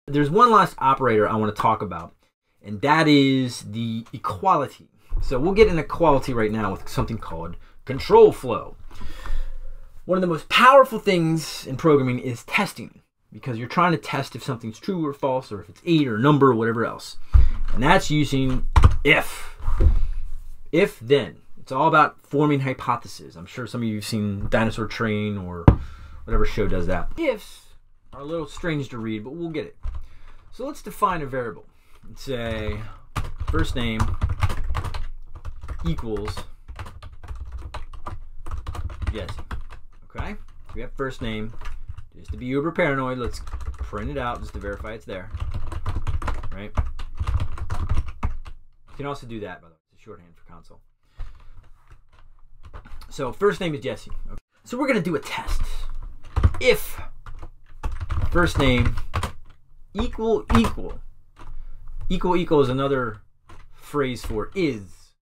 There's one last operator I want to talk about, and that is the equality. So we'll get an equality right now with something called control flow. One of the most powerful things in programming is testing, because you're trying to test if something's true or false, or if it's 8 or number or whatever else. And that's using if. If then. It's all about forming hypotheses. I'm sure some of you have seen Dinosaur Train or whatever show does that. Ifs are a little strange to read, but we'll get it. So let's define a variable. Let's say first name equals Jesse. Okay? We have first name. Just to be uber paranoid, let's print it out just to verify it's there. Right? You can also do that, by the way. It's a shorthand for console. So first name is Jesse. Okay. So we're going to do a test. If first name equal is another phrase for is.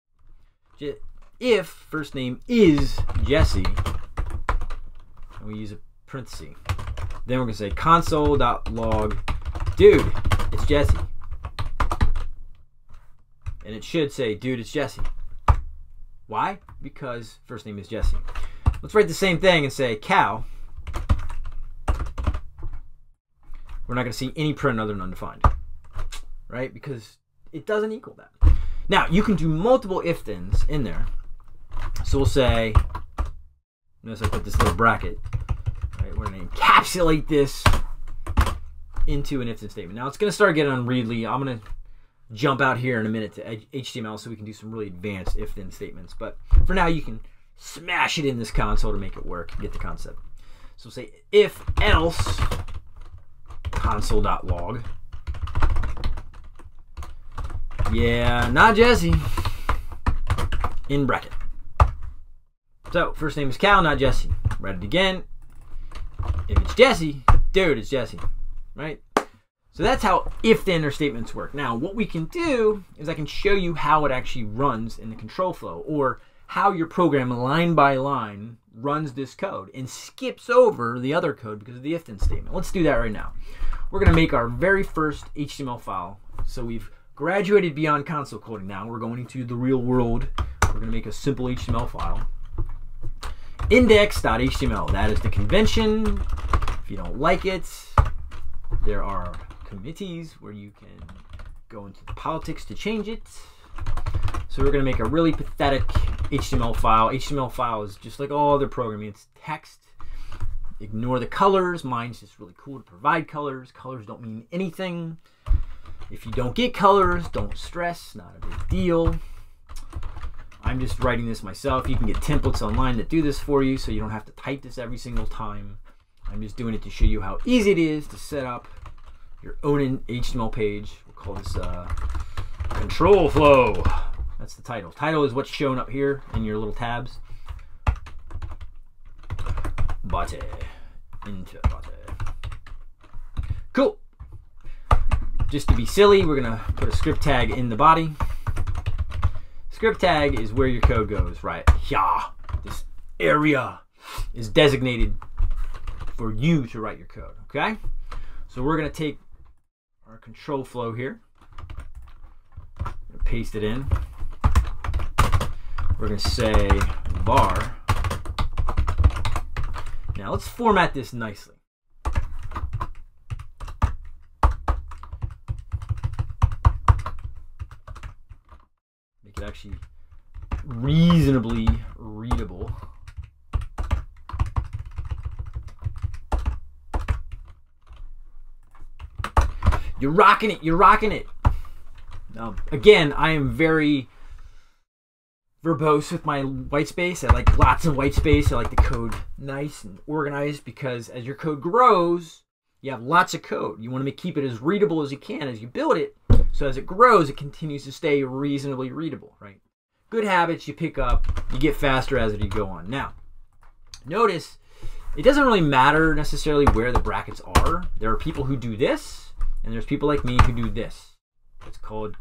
If first name is Jesse, and we use a parenthesis, then we're going to say console.log, dude, it's Jesse. And it should say, dude, it's Jesse. Why? Because first name is Jesse. Let's write the same thing and say cow. We're not going to see any print other than undefined. Right? Because it doesn't equal that. Now, you can do multiple if-thens in there. So we'll say, notice I put this little bracket. Right? We're going to encapsulate this into an if-then statement. Now, it's going to start getting unreadly. I'm going to jump out here in a minute to HTML so we can do some really advanced if-then statements. But for now, you can smash it in this console to make it work and get the concept. So we'll say if else console.log. Yeah, not Jesse. In bracket. So first name is Cal, not Jesse. Write it again. If it's Jesse, dude, it's Jesse. Right? So that's how if-then or statements work. Now, what we can do is I can show you how it actually runs in the control flow, or how your program line by line runs this code and skips over the other code because of the if-then statement. Let's do that right now. We're going to make our very first HTML file. So we've graduated beyond console coding now. We're going into the real world. We're going to make a simple HTML file. Index.html. That is the convention. If you don't like it, there are committees where you can go into the politics to change it. So we're going to make a really pathetic HTML file. HTML file is just like all other programming. It's text. Ignore the colors. Mine's just really cool to provide colors. Colors don't mean anything. If you don't get colors, don't stress. Not a big deal. I'm just writing this myself. You can get templates online that do this for you, so you don't have to type this every single time. I'm just doing it to show you how easy it is to set up your own HTML page. We'll call this control flow. That's the title. Title is what's shown up here in your little tabs. Bate. Into bate. Cool. Just to be silly, we're going to put a script tag in the body. Script tag is where your code goes, right? Yeah. This area is designated for you to write your code, okay? So we're going to take our control flow here, paste it in. We're going to say var. Now let's format this nicely. Make it actually reasonably readable. You're rocking it. You're rocking it. Now, again, I am very verbose with my white space. I like lots of white space. I like the code nice and organized, because as your code grows, you have lots of code. You want to keep it as readable as you can as you build it. So as it grows, it continues to stay reasonably readable, right? Good habits you pick up, you get faster as you go on. Now, notice it doesn't really matter necessarily where the brackets are. There are people who do this, and there's people like me who do this. It's called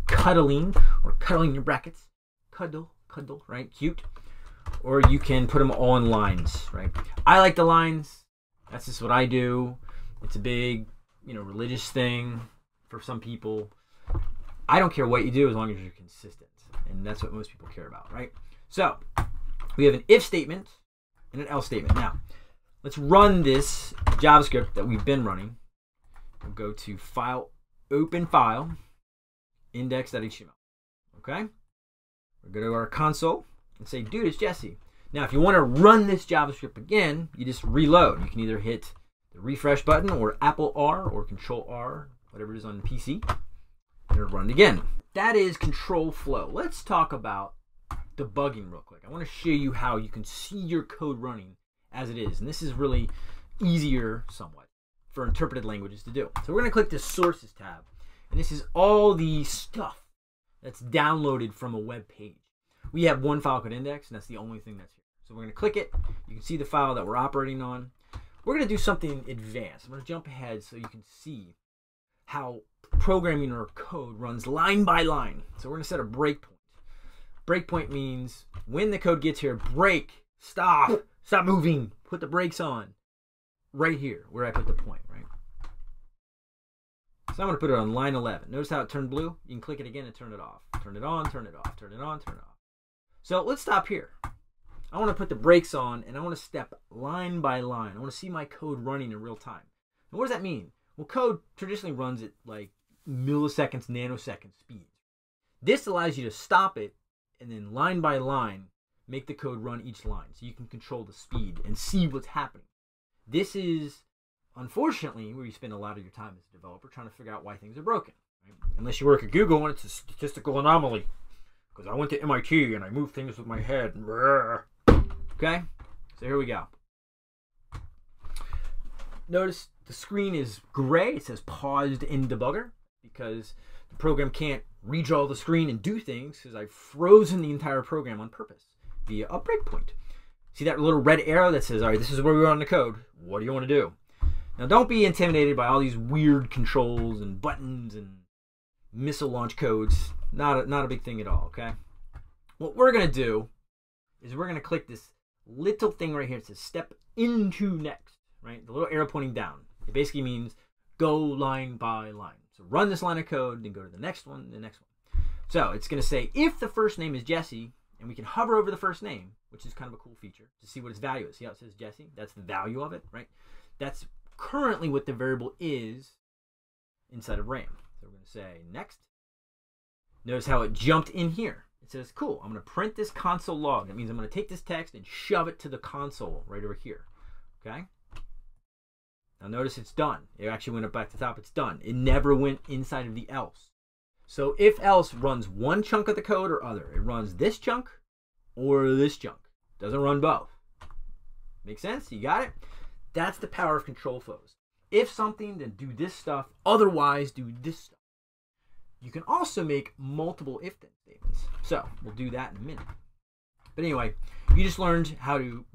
cuddling, or cuddling your brackets. Cuddle, right? Cute. Or you can put them all in lines, right? I like the lines. That's just what I do. It's a big, religious thing for some people. I don't care what you do as long as you're consistent. And that's what most people care about, right? So we have an if statement and an else statement. Now, let's run this JavaScript that we've been running. We'll go to File, Open File, index.html. Okay? We'll go to our console and say, dude, it's Jesse. Now, if you want to run this JavaScript again, you just reload. You can either hit the refresh button or Apple R or Control R, whatever it is on the PC, and it'll run it again. That is control flow. Let's talk about debugging real quick. I want to show you how you can see your code running as it is. And this is really easier somewhat for interpreted languages to do. So we're going to click the Sources tab. And this is all the stuff that's downloaded from a web page. We have one file called index, and that's the only thing that's here. So we're going to click it. You can see the file that we're operating on. We're going to do something advanced. I'm going to jump ahead so you can see how programming or code runs line by line. So we're going to set a breakpoint. Breakpoint means when the code gets here, break, stop moving, put the brakes on. Right here, where I put the point, right? So I'm going to put it on line 11. Notice how it turned blue? You can click it again and turn it off. Turn it on, turn it off, turn it on, turn it off. So let's stop here. I want to put the brakes on, and I want to step line by line. I want to see my code running in real time. And what does that mean? Well, code traditionally runs at like milliseconds, nanosecond speeds. This allows you to stop it, and then line by line, make the code run each line. So you can control the speed and see what's happening. This is, unfortunately, where you spend a lot of your time as a developer trying to figure out why things are broken. Right? Unless you work at Google and it's a statistical anomaly. Because I went to MIT and I moved things with my head. Okay? So here we go. Notice the screen is gray. It says paused in debugger because the program can't redraw the screen and do things because I've frozen the entire program on purpose via a breakpoint. See that little red arrow that says, all right, this is where we are on the code. What do you want to do? Now, don't be intimidated by all these weird controls and buttons and missile launch codes. Not a big thing at all, okay? What we're going to do is we're going to click this little thing right here. It says step into next, right? The little arrow pointing down. It basically means go line by line. So run this line of code, then go to the next one, the next one. So it's going to say if the first name is Jesse, and we can hover over the first name, which is kind of a cool feature, to see what its value is. See how it says Jesse? That's the value of it, right? That's currently what the variable is inside of RAM. So we're going to say next. Notice how it jumped in here. It says, cool, I'm going to print this console log. That means I'm going to take this text and shove it to the console right over here. Okay? Now notice it's done. It actually went up back to the top. It's done. It never went inside of the else. So if else runs one chunk of the code or other. It runs this chunk or this chunk. Doesn't run both. Make sense? You got it? That's the power of control flows. If something, then do this stuff. Otherwise, do this stuff. You can also make multiple if-then statements. So we'll do that in a minute. But anyway, you just learned how to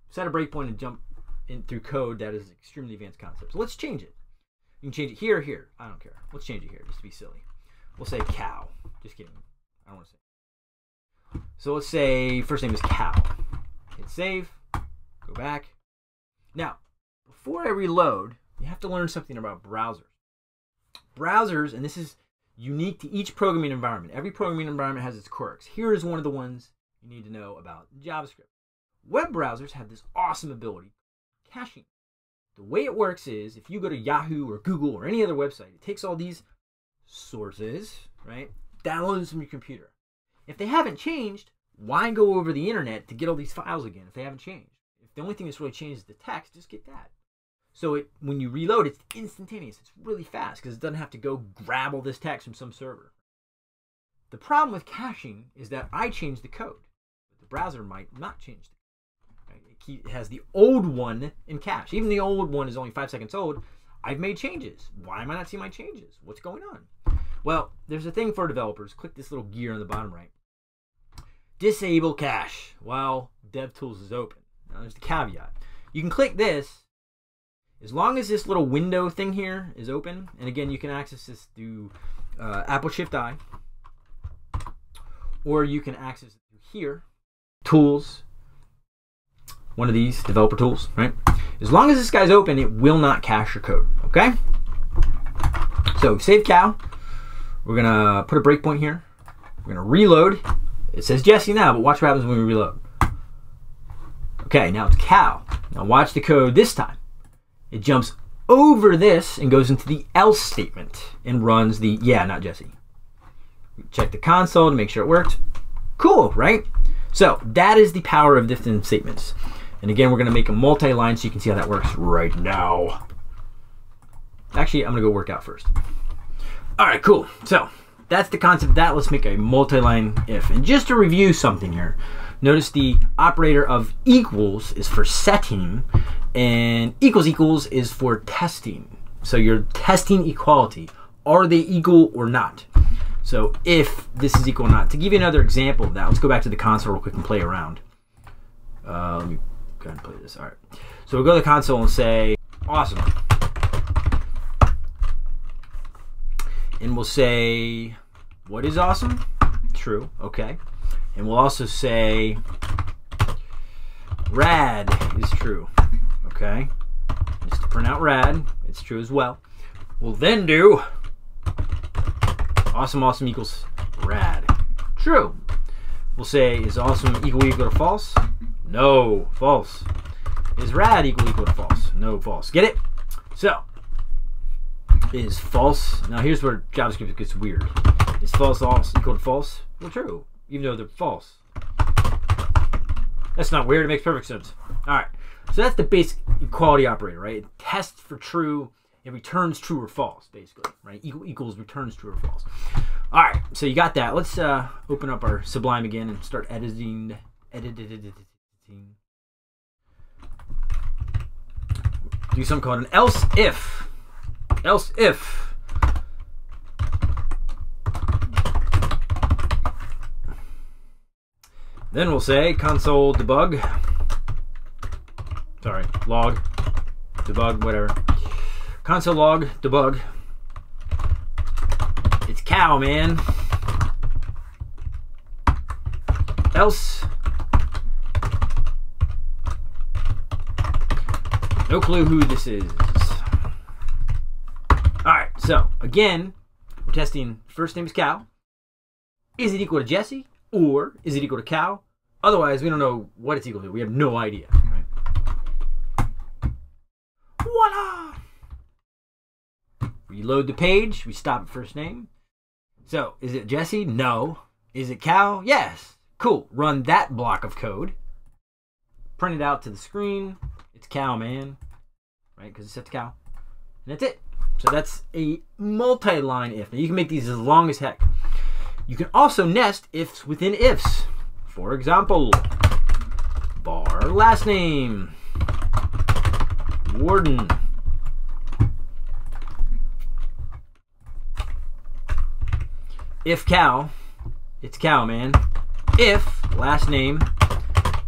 set a breakpoint and jump in through code that is an extremely advanced concept. So let's change it. You can change it here or here. I don't care. Let's change it here just to be silly. We'll say cow. Just kidding. I don't want to say. So let's say first name is cow. Hit save. Go back. Now, before I reload, you have to learn something about browsers. Browsers, and this is unique to each programming environment. Every programming environment has its quirks. Here is one of the ones you need to know about JavaScript. Web browsers have this awesome ability, caching. The way it works is if you go to Yahoo or Google or any other website, it takes all these sources, right? Downloads from your computer. If they haven't changed, why go over the internet to get all these files again if they haven't changed? If the only thing that's really changed is the text, just get that. So when you reload, it's instantaneous. It's really fast because it doesn't have to go grab all this text from some server. The problem with caching is that I changed the code, but the browser might not change the code. Right? It has the old one in cache. Even the old one is only 5 seconds old. I've made changes. Why am I not seeing my changes? What's going on? Well, there's a thing for developers. Click this little gear on the bottom right. Disable cache while DevTools is open. Now there's the caveat. You can click this as long as this little window thing here is open. And again, you can access this through Apple Shift I. Or you can access it through here. Tools. One of these, developer tools, right? As long as this guy's open, it will not cache your code, okay? So save cow. We're gonna put a breakpoint here. We're gonna reload. It says Jesse now, but watch what happens when we reload. Okay, now it's cow. Now watch the code this time. It jumps over this and goes into the else statement and runs the yeah, not Jesse. Check the console to make sure it worked. Cool, right? So that is the power of if-then statements. And again, we're going to make a multi-line so you can see how that works right now. Actually, I'm going to go work out first. All right, cool. So that's the concept of that. Let's make a multi-line if. And just to review something here, notice the operator of equals is for setting, and equals equals is for testing. So you're testing equality. Are they equal or not? So if this is equal or not. To give you another example of that, let's go back to the console real quick and play around. Let me go ahead and play this. All right. So we'll go to the console and say, awesome. And we'll say, what is awesome? True. Okay. And we'll also say, rad is true. Okay. Just to print out rad, it's true as well. We'll then do awesome awesome equals rad. True. We'll say, is awesome equal to false? No, false. Is rad equal to false? No, false. Get it? So, is false. Now here's where JavaScript gets weird. Is false also equal to false? Well, true, even though they're false. That's not weird, it makes perfect sense. All right, so that's the basic equality operator, right? It tests for true, it returns true or false, basically, right? Equals returns true or false. All right, so you got that. Let's open up our Sublime again and start editing. Do something called an else if. Else if. Then we'll say console debug. Sorry, log, debug, whatever. Console log, debug. It's cow, man. Else. No clue who this is. Alright, so again, we're testing first name is cow. Is it equal to Jesse? Or is it equal to cow? Otherwise, we don't know what it's equal to. We have no idea. Right? Voila! Reload the page. We stop at first name. So, is it Jesse? No. Is it cow? Yes. Cool. Run that block of code. Print it out to the screen. It's cow, man. Right? Because it's set to cow. And that's it. So that's a multi-line if. Now you can make these as long as heck. You can also nest ifs within ifs. For example, var last name, warden. If cow, it's cow, man. If last name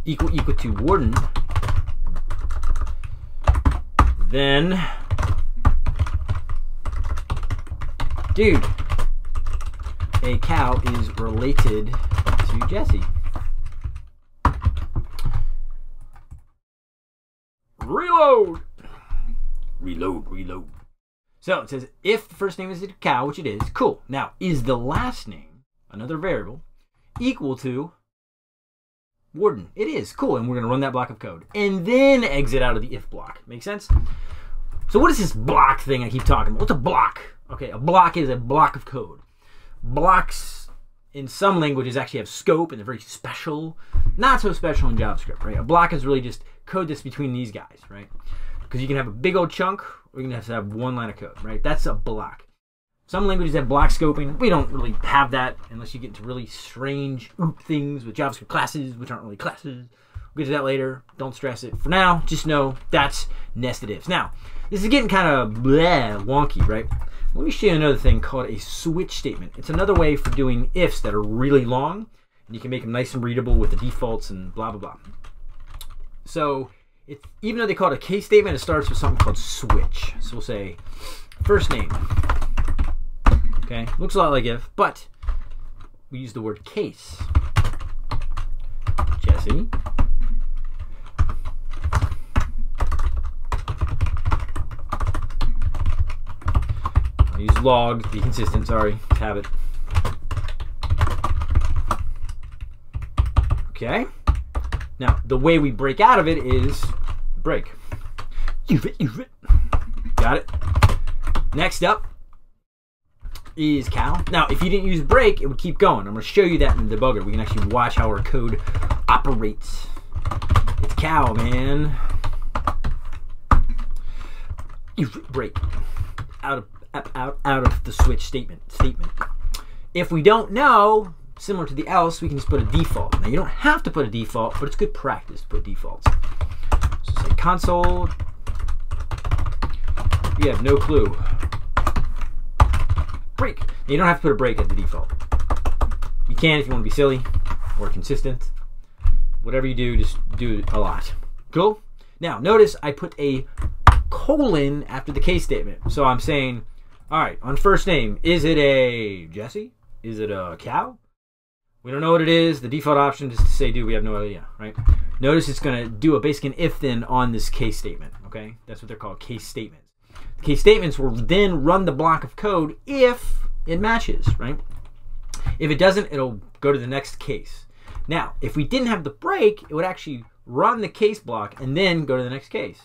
equal to warden, then dude, a cow is related to Jesse. Reload. Reload, reload. So it says if the first name is a cow, which it is, cool. Now, is the last name, another variable, equal to warden? It is, cool. And we're going to run that block of code. And then exit out of the if block. Make sense? So what is this block thing I keep talking about? What's a block? Okay, a block is a block of code. Blocks in some languages actually have scope and they're very special. Not so special in JavaScript, right? A block is really just code that's between these guys, right? Because you can have a big old chunk or you can have to have one line of code, right? That's a block. Some languages have block scoping. We don't really have that unless you get into really strange things with JavaScript classes, which aren't really classes. We'll get to that later. Don't stress it. For now, just know that's nested ifs. Now, this is getting kind of wonky, right? Let me show you another thing called a switch statement. It's another way for doing ifs that are really long, and you can make them nice and readable with the defaults and blah, blah, blah. So, even though they call it a case statement, it starts with something called switch. So we'll say first name. Okay, looks a lot like if, but we use the word case. Jesse. I'm using log, be consistent, sorry, habit. Okay. Now, the way we break out of it is break. Got it? Next up is cow. Now, if you didn't use break, it would keep going. I'm going to show you that in the debugger. We can actually watch how our code operates. It's cow, man. Break out of the switch statement. If we don't know, similar to the else, we can just put a default. Now, you don't have to put a default, but it's good practice to put defaults. So say console. You have no clue. Break. Now, you don't have to put a break at the default. You can if you want to be silly or consistent. Whatever you do, just do it a lot. Cool? Now, notice I put a colon after the case statement. So I'm saying, all right, on first name, is it a Jesse? Is it a cow? We don't know what it is. The default option is to say do. We have no idea, right? Notice it's going to do a basic and if then on this case statement, okay? That's what they're called, case statements. The case statements will then run the block of code if it matches, right? If it doesn't, it'll go to the next case. Now, if we didn't have the break, it would actually run the case block and then go to the next case.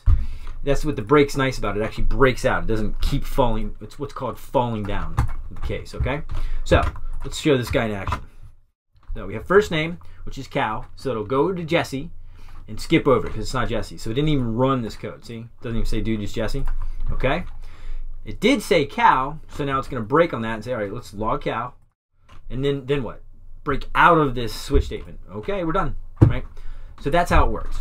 That's what the break's nice about. It actually breaks out. It doesn't keep falling. It's what's called falling down the case, okay? So, let's show this guy in action. So we have first name, which is cow. So it'll go to Jesse and skip over it because it's not Jesse. So it didn't even run this code. See? It doesn't even say dude, just Jesse. Okay? It did say cow, so now it's going to break on that and say, all right, let's log cow. And then what? Break out of this switch statement. Okay, we're done. Right? So that's how it works.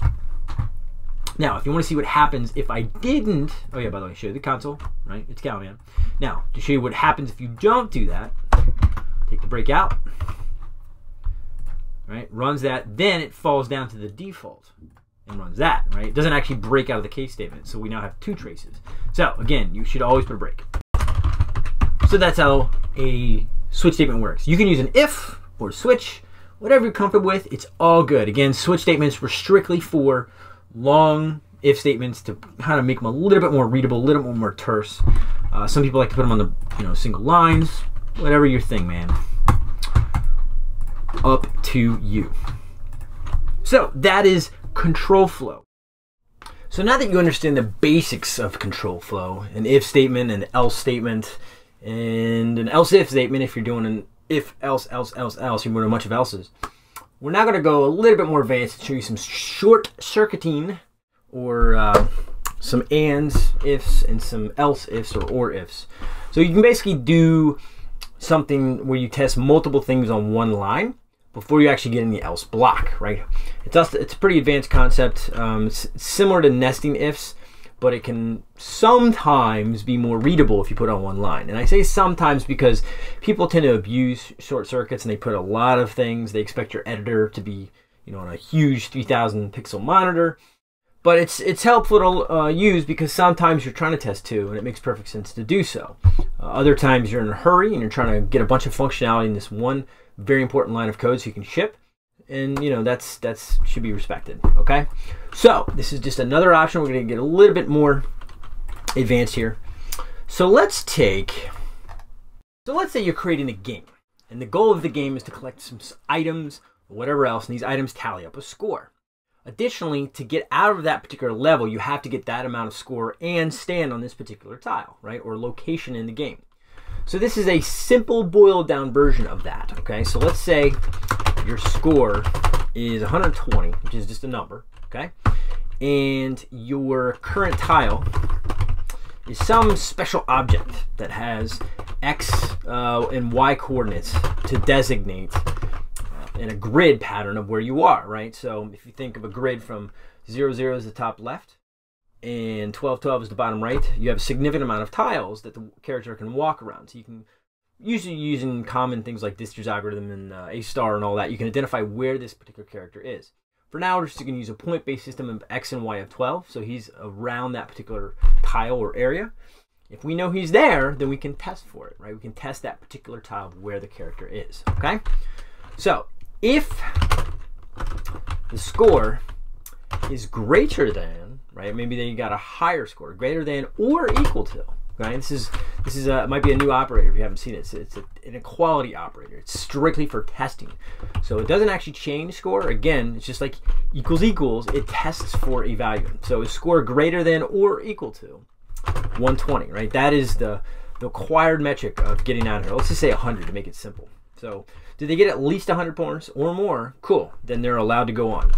Now, if you want to see what happens if I didn't, oh yeah, by the way, show you the console, right? It's cow, man. Now, to show you what happens if you don't do that, take the break out, right? Runs that, then it falls down to the default and runs that, right? It doesn't actually break out of the case statement, so we now have two traces. So, again, you should always put a break. So that's how a switch statement works. You can use an if or switch, whatever you're comfortable with, it's all good. Again, switch statements were strictly for long if statements to kind of make them a little bit more readable, a little bit more terse. Some people like to put them on the single lines. Whatever your thing, man. Up to you. So that is control flow. So now that you understand the basics of control flow, an if statement, an else statement, and an else if statement, if you're doing an if else, you're doing a bunch of else's. We're now going to go a little bit more advanced and show you some short circuiting or some ands, ifs, and some else ifs or ifs. So you can basically do something where you test multiple things on one line before you actually get in the else block, right? It's a pretty advanced concept. It's similar to nesting ifs, but it can sometimes be more readable if you put it on one line. And I say sometimes because people tend to abuse short circuits and they put a lot of things. They expect your editor to be, on a huge 3,000 pixel monitor. But it's helpful to use because sometimes you're trying to test two and it makes perfect sense to do so. Other times you're in a hurry and you're trying to get a bunch of functionality in this one very important line of code so you can ship. And that's should be respected, okay? So this is just another option. We're going to get a little bit more advanced here. So let's say you're creating a game, and the goal of the game is to collect some items or whatever else, and these items tally up a score. Additionally, to get out of that particular level, you have to get that amount of score and stand on this particular tile, right, or location in the game. So this is a simple boiled down version of that, okay? So let's say your score is 120, which is just a number, okay? And your current tile is some special object that has X and Y coordinates to designate in a grid pattern of where you are, right? So if you think of a grid from 0, 0 is the top left, and 12, 12 is the bottom right, you have a significant amount of tiles that the character can walk around. So you can, usually using common things like Dister's algorithm and A-star and all that, you can identify where this particular character is. For now, we're just going to use a point-based system of X and Y of 12, so he's around that particular tile or area. If we know he's there, then we can test for it, right? We can test that particular tile where the character is, okay? So, if the score is greater than, right? Maybe then you got a higher score, greater than or equal to, right? This This is might be a new operator if you haven't seen it. It's an equality operator. It's strictly for testing. So it doesn't actually change score. Again, it's just like equals equals. It tests for a value. So is score greater than or equal to 120, right? That is the required metric of getting out of here. Let's just say 100 to make it simple. So did they get at least 100 points or more? Cool. Then they're allowed to go on.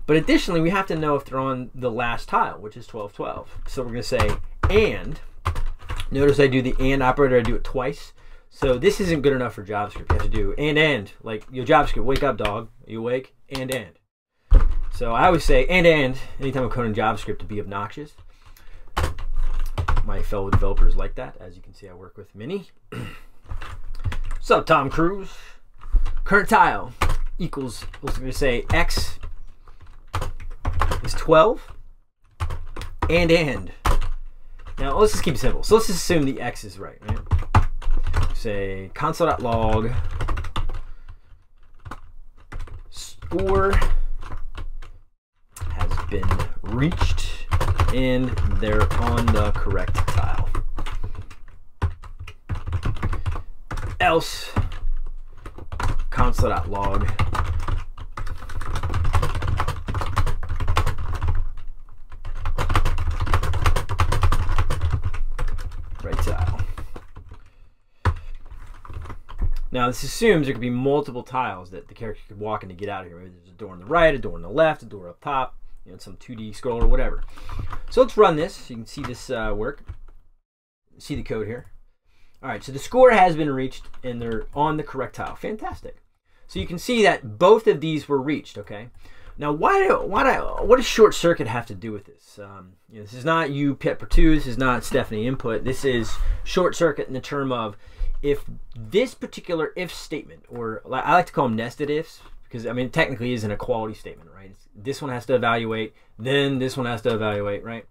But additionally, we have to know if they're on the last tile, which is 12, 12. So we're going to say and. Notice I do the and operator, I do it twice. So this isn't good enough for JavaScript. You have to do and. Like, yo, JavaScript, wake up, dog. Are you awake? And. So I always say and anytime I'm coding JavaScript to be obnoxious. My fellow developers like that. As you can see, I work with many. What's up, Tom Cruise? Current tile equals, we're going to say x is 12 and. Now let's just keep it simple. So let's just assume the x is right? Say console.log score has been reached and they're on the correct tile. Else console.log right tile. Now this assumes there could be multiple tiles that the character could walk in to get out of here. Maybe there's a door on the right, a door on the left, a door up top, you know, some 2D scroll or whatever. So let's run this so you can see this work. See the code here. All right, so the score has been reached and they're on the correct tile. Fantastic. So you can see that both of these were reached, okay? Now, what does short circuit have to do with this? You know, this is not you pet per two. This is not Stephanie input. This is short circuit in the term of if this particular if statement, or I like to call them nested ifs, because I mean it technically is an equality statement, right? This one has to evaluate, then this one has to evaluate, right?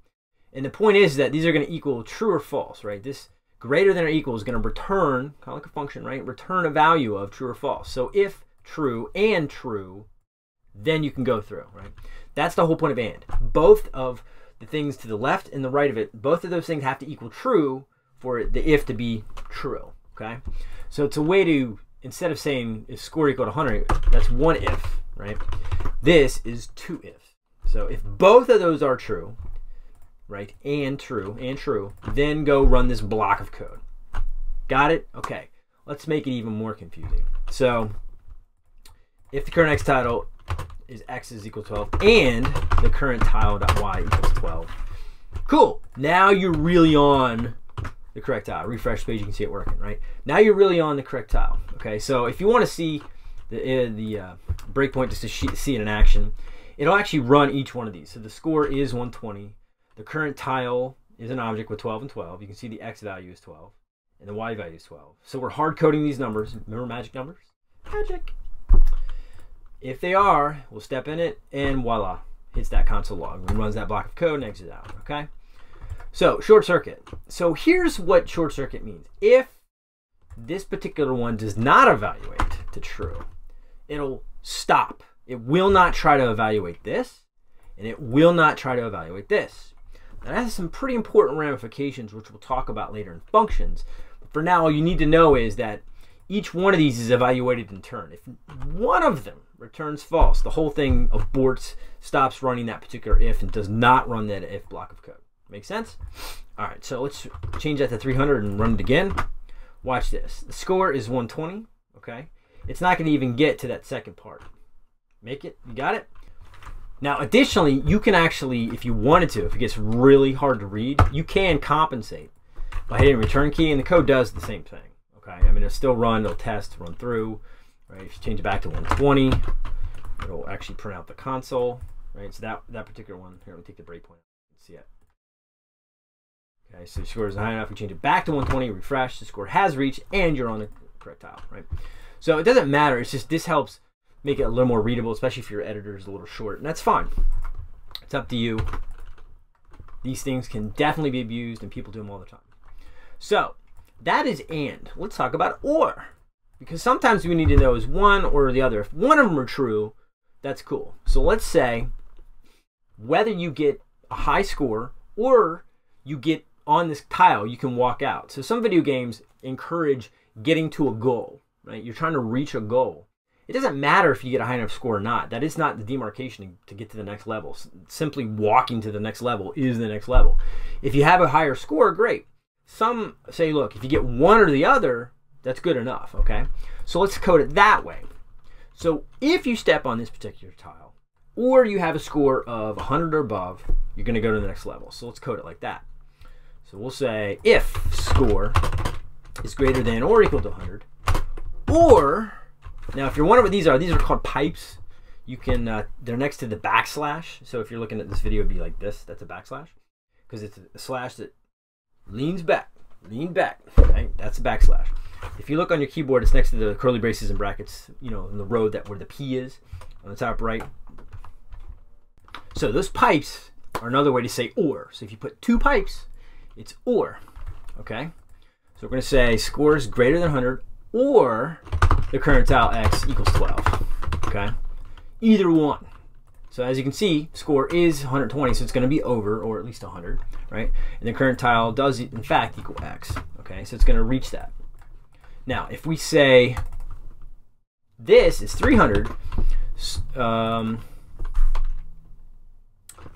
And the point is that these are going to equal true or false, right? This greater than or equal is going to return, kind of like a function, right? Return a value of true or false. So if true and true, then you can go through, right? That's the whole point of and. Both of the things to the left and the right of it, both of those things have to equal true for the if to be true, okay? So it's a way to, instead of saying if score equal to 100, that's one if, right? This is two if. So if both of those are true, right, and true, then go run this block of code. Got it? Okay, let's make it even more confusing. So if the current x title is x is equal to 12 and the current tile.y equals 12. Cool. Now you're really on the correct tile. Refresh the page, you can see it working, right? Now you're really on the correct tile. Okay, so if you want to see the breakpoint just to see it in action, it'll actually run each one of these. So the score is 120. The current tile is an object with 12 and 12. You can see the x value is 12 and the y value is 12. So we're hard coding these numbers. Remember magic numbers? Magic. If they are, we'll step in it and voila, hits that console log and runs that block of code and exits out, okay? So short circuit. So here's what short circuit means. If this particular one does not evaluate to true, it'll stop. It will not try to evaluate this, and it will not try to evaluate this. Now that has some pretty important ramifications, which we'll talk about later in functions. But for now, all you need to know is that each one of these is evaluated in turn. If one of them returns false, the whole thing aborts, stops running that particular if, and does not run that if block of code. Make sense? All right, so let's change that to 300 and run it again. Watch this. The score is 120, okay? It's not going to even get to that second part. Make it? You got it? Now, additionally, you can actually, if you wanted to, if it gets really hard to read, you can compensate by hitting return key, and the code does the same thing. Okay, I mean, it'll still run, it'll test, run through, right? If you change it back to 120, it'll actually print out the console, right? So that particular one, here, let me take the breakpoint, see it. Okay, so the score is high enough, we change it back to 120, refresh, the score has reached, and you're on the correct tile, right? So it doesn't matter, it's just this helps make it a little more readable, especially if your editor is a little short, and that's fine. It's up to you. These things can definitely be abused, and people do them all the time. So that is and. Let's talk about or, because sometimes we need to know is one or the other. If one of them are true, that's cool. So let's say whether you get a high score or you get on this tile, you can walk out. So some video games encourage getting to a goal, right? You're trying to reach a goal. It doesn't matter if you get a high enough score or not. That is not the demarcation to get to the next level. Simply walking to the next level is the next level. If you have a higher score, great. Some say, look, if you get one or the other, that's good enough, okay? So let's code it that way. So if you step on this particular tile, or you have a score of 100 or above, you're going to go to the next level. So let's code it like that. So we'll say if score is greater than or equal to 100, or, now if you're wondering what these are called pipes. You can, they're next to the backslash. So if you're looking at this video, it'd be like this. That's a backslash, because it's a slash that lean back, right? That's a backslash. If you look on your keyboard, it's next to the curly braces and brackets, you know, in the row that where the P is on the top right. So those pipes are another way to say or. So if you put two pipes, it's or, okay? So we're going to say score is greater than 100 or the current tile x equals 12, okay? Either one. So as you can see, score is 120, so it's going to be over, or at least 100, right? And the current tile does, in fact, equal x, okay? So it's going to reach that. Now, if we say this is 300,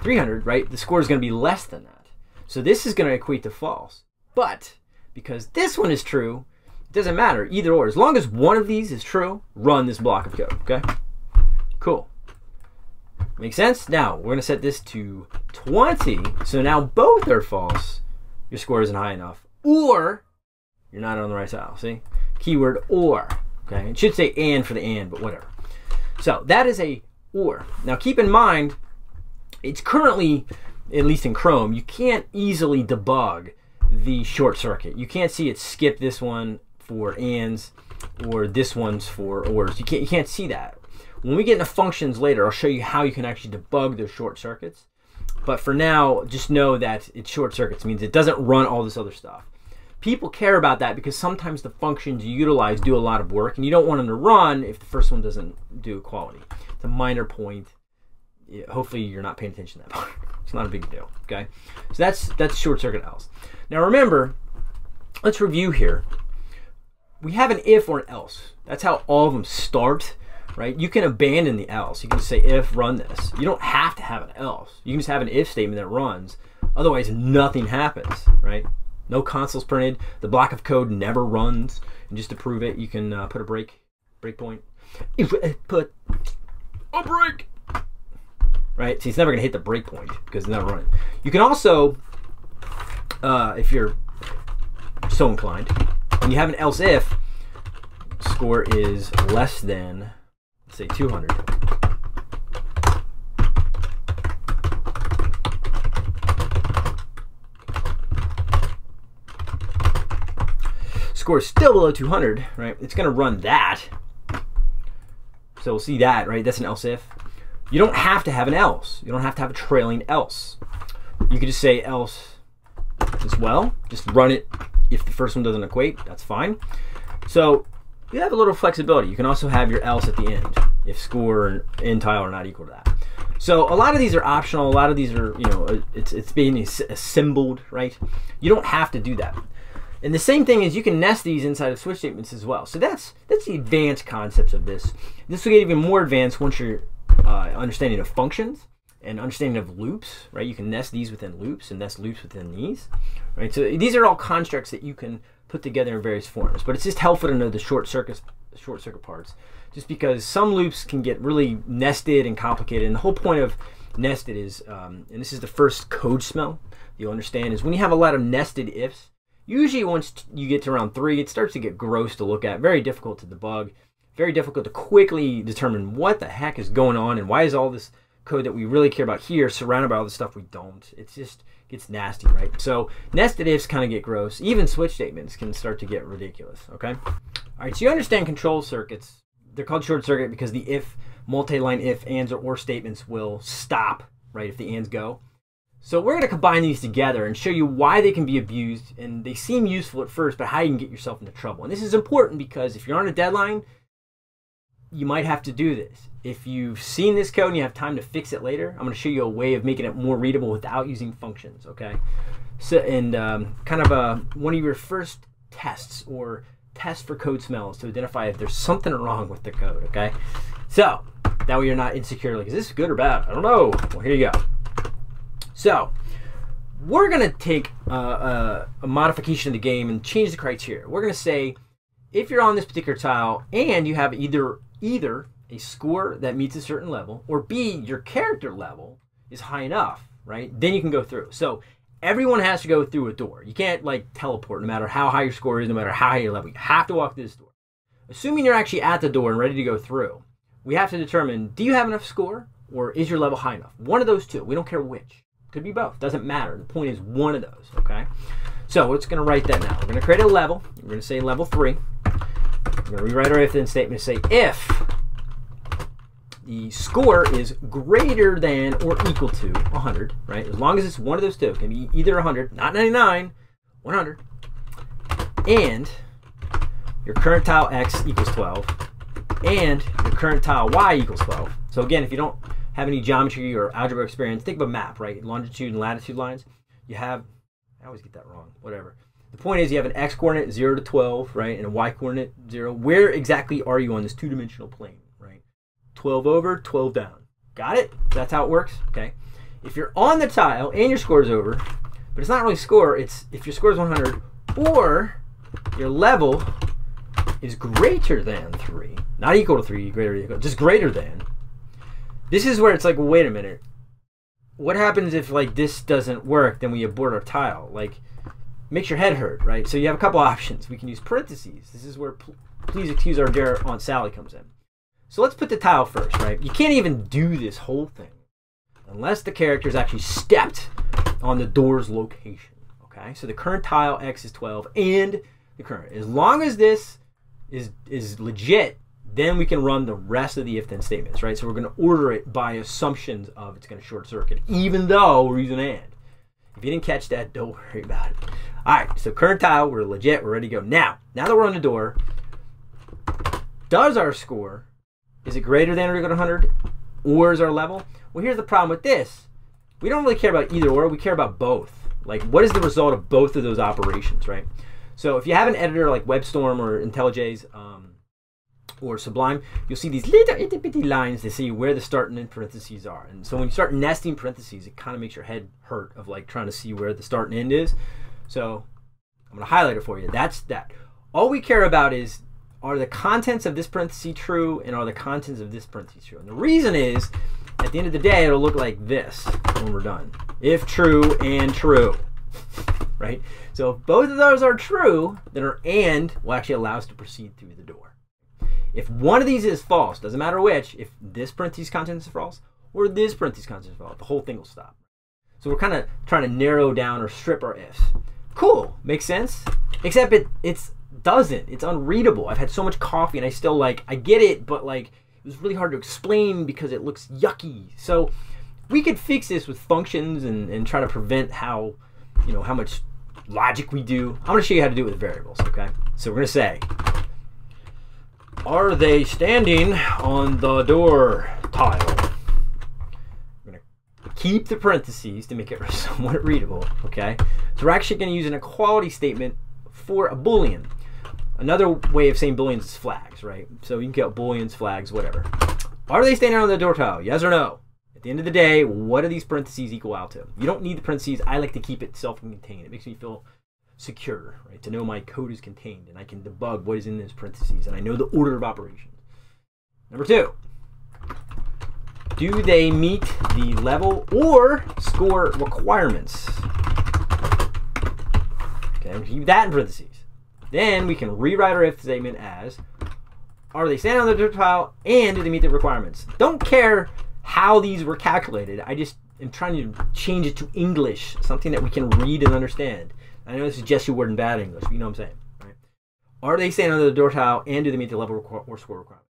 300, right? The score is going to be less than that. So this is going to equate to false. But because this one is true, it doesn't matter, either or. As long as one of these is true, run this block of code, okay? Cool. Make sense? Now, we're going to set this to 20. So now both are false. Your score isn't high enough. Or you're not on the right tile, see? Keyword or, okay? It should say and for the and, but whatever. So that is a or. Now keep in mind, it's currently, at least in Chrome, you can't easily debug the short circuit. You can't see it skip this one for ands or this one's for ors. You can't see that. When we get into functions later, I'll show you how you can actually debug those short circuits. But for now, just know that it's short circuits. It means it doesn't run all this other stuff. People care about that because sometimes the functions you utilize do a lot of work, and you don't want them to run if the first one doesn't do quality. It's a minor point. Hopefully you're not paying attention to that part. It's not a big deal, okay? So that's short circuit else. Now remember, let's review here. We have an if or an else. That's how all of them start, right? You can abandon the else. You can just say if, run this. You don't have to have an else. You can just have an if statement that runs. Otherwise, nothing happens, right? No console's printed. The block of code never runs. And just to prove it, you can put a breakpoint. Put a break. Right? See, it's never going to hit the breakpoint because it's not running. You can also, if you're so inclined, when you have an else if, score is less than, let's say, 200. Score is still below 200, right? It's going to run that. So we'll see that, right? That's an else if. You don't have to have an else. You don't have to have a trailing else. You could just say else as well. Just run it if the first one doesn't equate. That's fine. So you have a little flexibility. You can also have your else at the end if score and end tile are not equal to that. So a lot of these are optional. A lot of these are, you know, it's being assembled, right? You don't have to do that. And the same thing is you can nest these inside of switch statements as well. So that's the advanced concepts of this. This will get even more advanced once you're understanding of functions and understanding of loops, right? You can nest these within loops and nest loops within these, right? So these are all constructs that you can put together in various forms, but it's just helpful to know the short circuit parts, just because some loops can get really nested and complicated. And the whole point of nested is, and this is the first code smell you'll understand, is when you have a lot of nested ifs, usually once you get to around 3, it starts to get gross to look at, very difficult to debug. Very difficult to quickly determine what the heck is going on and why is all this code that we really care about here surrounded by all the stuff we don't. It just gets nasty, right? So nested ifs kind of get gross. Even switch statements can start to get ridiculous, okay? All right, so you understand control circuits. They're called short circuit because the if, multi-line if, ands, or statements will stop, right, if the ands go. So we're going to combine these together and show you why they can be abused, and they seem useful at first, but how you can get yourself into trouble. And this is important because if you're on a deadline, you might have to do this. if you've seen this code and you have time to fix it later, I'm going to show you a way of making it more readable without using functions, okay? So, and kind of one of your first tests or tests for code smells to identify if there's something wrong with the code, okay? So that way you're not insecure, like, is this good or bad? I don't know. Well, here you go. So we're going to take a modification of the game and change the criteria. We're going to say, if you're on this particular tile and you have either a score that meets a certain level, or B, your character level is high enough, right? Then you can go through. So everyone has to go through a door. You can't like teleport no matter how high your score is, no matter how high your level. You have to walk through this door. Assuming you're actually at the door and ready to go through, we have to determine, do you have enough score or is your level high enough? One of those two. We don't care which. Could be both. Doesn't matter. The point is one of those, okay? So we're just going to write that now. We're going to create a level. We're going to say level 3. We're going to rewrite our if-then statement to say if the score is greater than or equal to 100, right? As long as it's one of those two. It can be either 100, not 99, 100. And your current tile X equals 12. And your current tile Y equals 12. So again, if you don't have any geometry or algebra experience, think of a map, right? Longitude and latitude lines. You have, I always get that wrong, whatever. The point is you have an X coordinate 0 to 12, right? And a Y coordinate 0. Where exactly are you on this two-dimensional plane, right? 12 over, 12 down. Got it? That's how it works, okay? If you're on the tile and your score is over, but it's not really score, it's if your score is 100 or your level is greater than 3, not equal to 3, greater than equal, just greater than. This is where it's like, well, wait a minute. What happens if like this doesn't work? Then we abort our tile. Like, makes your head hurt, right? So you have a couple options. We can use parentheses. This is where please excuse our dear Aunt Sally comes in. So let's put the tile first, right? You can't even do this whole thing unless the character's actually stepped on the door's location, okay? So the current tile X is 12 and the current. As long as this is legit, then we can run the rest of the if-then statements, right? So we're going to order it by assumptions of it's going to short circuit, even though we're using AND. If you didn't catch that, don't worry about it. All right, so current tile, we're legit, we're ready to go. Now that we're on the door, does our score, is it greater than or equal to 100? Or is our level? Well, here's the problem with this. We don't really care about either or, we care about both. Like, what is the result of both of those operations, right? So if you have an editor like WebStorm or IntelliJ's or Sublime, you'll see these little itty bitty lines to see where the start and end parentheses are. And so when you start nesting parentheses, it kind of makes your head hurt of like trying to see where the start and end is. So I'm going to highlight it for you. That's that. All we care about is, are the contents of this parenthesis true and are the contents of this parenthesis true? And the reason is, at the end of the day, it'll look like this when we're done. If true and true, right? So if both of those are true, then our AND will actually allow us to proceed through the door. If one of these is false, doesn't matter which, if this parentheses contents is false or this parentheses contents is false, the whole thing will stop. So we're kind of trying to narrow down or strip our ifs. Cool, makes sense? Except it doesn't. It's unreadable. I've had so much coffee and I still like, I get it, but like it was really hard to explain because it looks yucky. So we could fix this with functions and try to prevent how much logic we do. I'm going to show you how to do it with variables, okay? So we're going to say, are they standing on the door tile? We're going to keep the parentheses to make it somewhat readable, okay? So we're actually going to use an equality statement for a Boolean. Another way of saying Booleans is flags, right? So you can get Booleans, flags, whatever. Are they standing on the door tile? Yes or no? At the end of the day, what do these parentheses equal out to? You don't need the parentheses. I like to keep it self-contained. It makes me feel secure, right? To know my code is contained and I can debug what is in those parentheses and I know the order of operations. Number 2, do they meet the level or score requirements? Okay, keep that in parentheses. Then we can rewrite our if statement as, are they standing on the door tile and do they meet the requirements? Don't care how these were calculated. I just am trying to change it to English, something that we can read and understand. I know this is just a word in bad English, but you know what I'm saying, right? Are they standing on the door tile and do they meet the level or score requirement?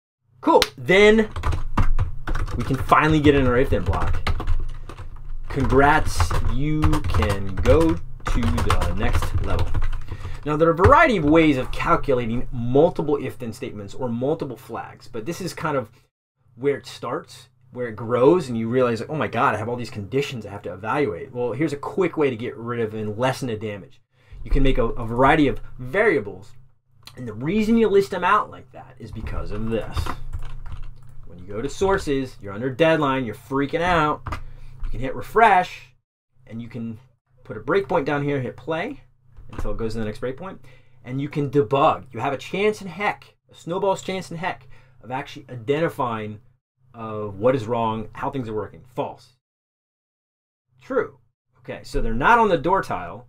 Cool. Then we can finally get in our if-then block. Congrats, you can go to the next level. Now there are a variety of ways of calculating multiple if-then statements or multiple flags, but this is kind of where it starts, where it grows, and you realize, like, oh my God, I have all these conditions I have to evaluate. Well, here's a quick way to get rid of and lessen the damage. You can make a variety of variables, and the reason you list them out like that is because of this. When you go to sources, you're under deadline, you're freaking out, you can hit refresh, and you can put a breakpoint down here, hit play until it goes to the next breakpoint, and you can debug. You have a chance in heck, a snowball's chance in heck, of actually identifying what is wrong, how things are working. False. True. Okay, so they're not on the door tile,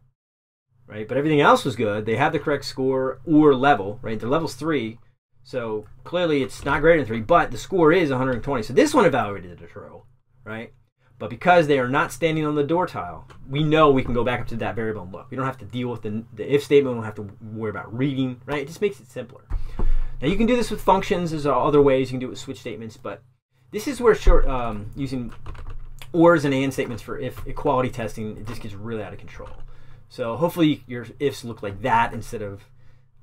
right? But everything else was good. They have the correct score or level, right? Their level's 3, so clearly it's not greater than 3, but the score is 120. So this one evaluated the true, right? But because they are not standing on the door tile, we know we can go back up to that variable and look. We don't have to deal with the if statement. We don't have to worry about reading, right? It just makes it simpler. Now you can do this with functions. There's other ways you can do it with switch statements, but this is where using ORs and AND statements for if equality testing, it just gets really out of control. So hopefully your ifs look like that instead of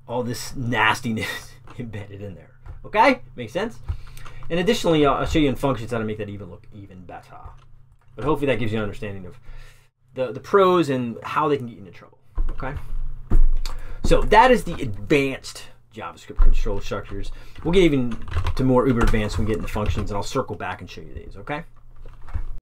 all this nastiness embedded in there. Okay? Makes sense? And additionally, I'll show you in functions how to make that even look even better. But hopefully that gives you an understanding of the pros and how they can get you into trouble. Okay? So that is the advanced JavaScript control structures. We'll get even to more uber advanced when we get into functions, and I'll circle back and show you these, okay?